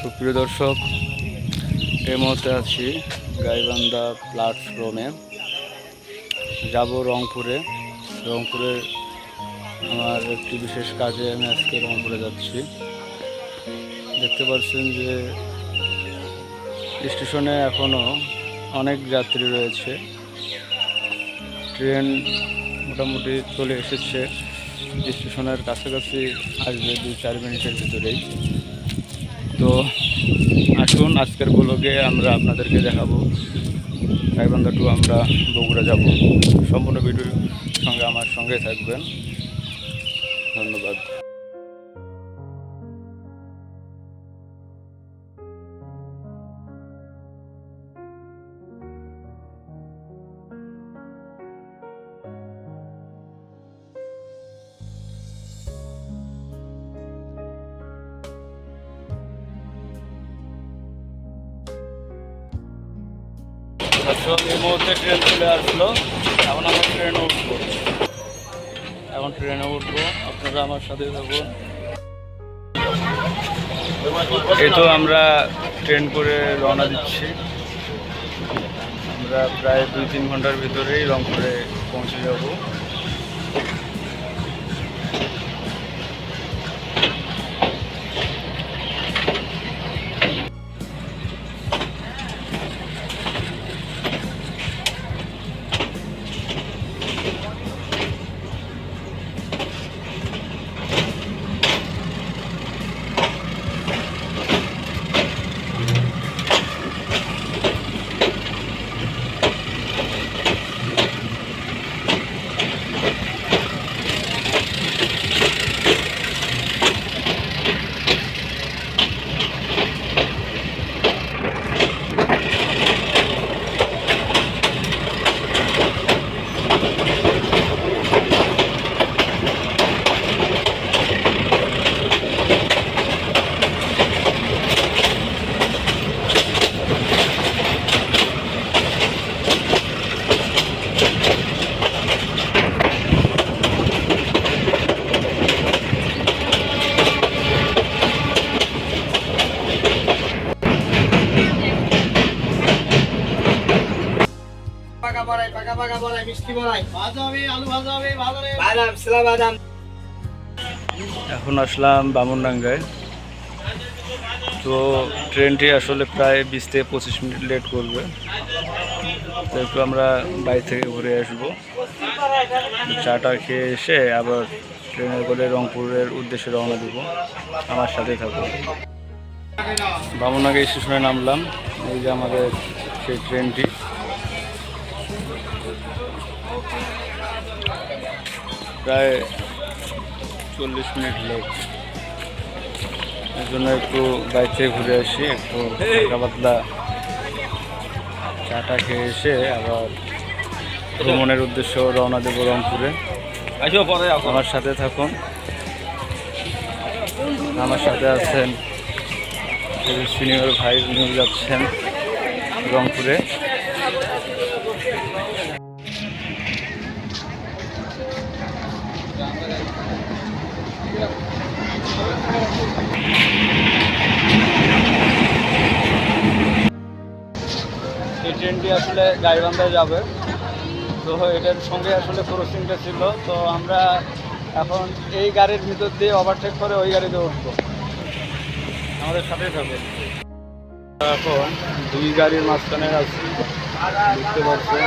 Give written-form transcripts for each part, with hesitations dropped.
সুপ্রিয় দর্শক, এই মুহূর্তে আছি গাইবান্ধা প্ল্যাটফর্মে। যাব রংপুরে। আমার একটি বিশেষ কাজে আমি আজকে রংপুরে যাচ্ছি। দেখতে পাচ্ছেন যে স্টেশনে এখনও অনেক যাত্রী রয়েছে। ট্রেন মোটামুটি চলে এসেছে, স্টেশনের কাছাকাছি আসবে 2-4 মিনিটের ভিতরেই। তো আসুন আজকের ব্লগে আমরা আপনাদেরকে দেখাবো গাইবান্ধা টু আমরা বগুড়া যাব। সম্পূর্ণ ভিডিওর সঙ্গে আমার সঙ্গে থাকবেন। ধন্যবাদ। এই মুহূর্তে ট্রেন চলে আসলো। এখন আমরা ট্রেনে উঠবো। আপনারা আমার সাথে থাকুন। এই তো আমরা ট্রেন করে রওনা দিচ্ছি। আমরা প্রায় 2-3 ঘন্টার ভিতরেই রংপুরে পৌঁছে যাব। এখন আসলাম বামনডাঙ্গায়। তো ট্রেনটি আসলে প্রায় 20 থেকে 25 মিনিট লেট করবে। তো একটু আমরা বাড়ি থেকে ঘুরে আসবো। চাটা খেয়ে এসে আবার ট্রেনে করে রংপুরের উদ্দেশ্যে রওনা দেব। আমার সাথে থাকবো। বামনডাঙ্গা স্টেশনে নামলাম। এই যে আমাদের সেই ট্রেনটি। প্রায় 40 মিনিট লেট। এর জন্য একটু বাইরে থেকে ঘুরে আসি, একটু হালকা পাতলা চাটা খেয়ে এসে আবার ভ্রমণের উদ্দেশ্য রওনা দেব রংপুরে। আমার সাথে থাকুন। আমার সাথে আছেন সিনিয়র ভাই, উনি যাচ্ছেন রংপুরে। এই ট্রেনটি আসলে গাইবান্ধায় যাবে। তো এটার সঙ্গে আসলে ক্রসিংটা ছিল। তো আমরা এখন এই গাড়ির ভিতর দিয়ে ওভারটেক করে ওই গাড়িতে উঠবো। আমাদের সাথেই থাকবে। এখন 2 গাড়ির মাঝখানে আছি, দেখতে পাচ্ছেন।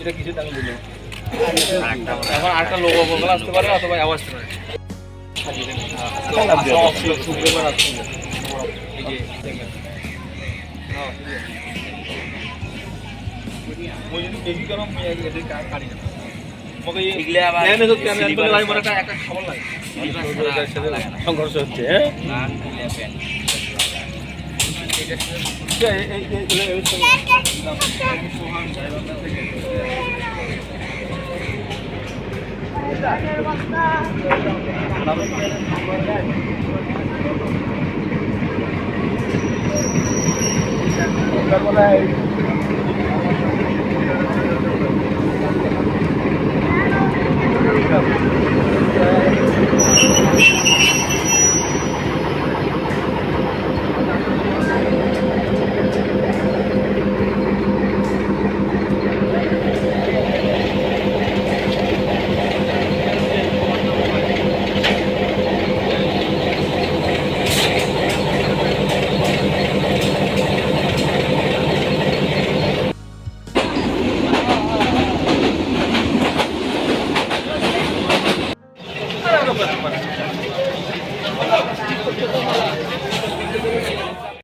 এটা কিছু টাকা দিল এখন আরেকটা লোক আসতে পারে অথবা আওয়াজ আসতে পারে সংঘর্ষ হচ্ছে হ্যাঁ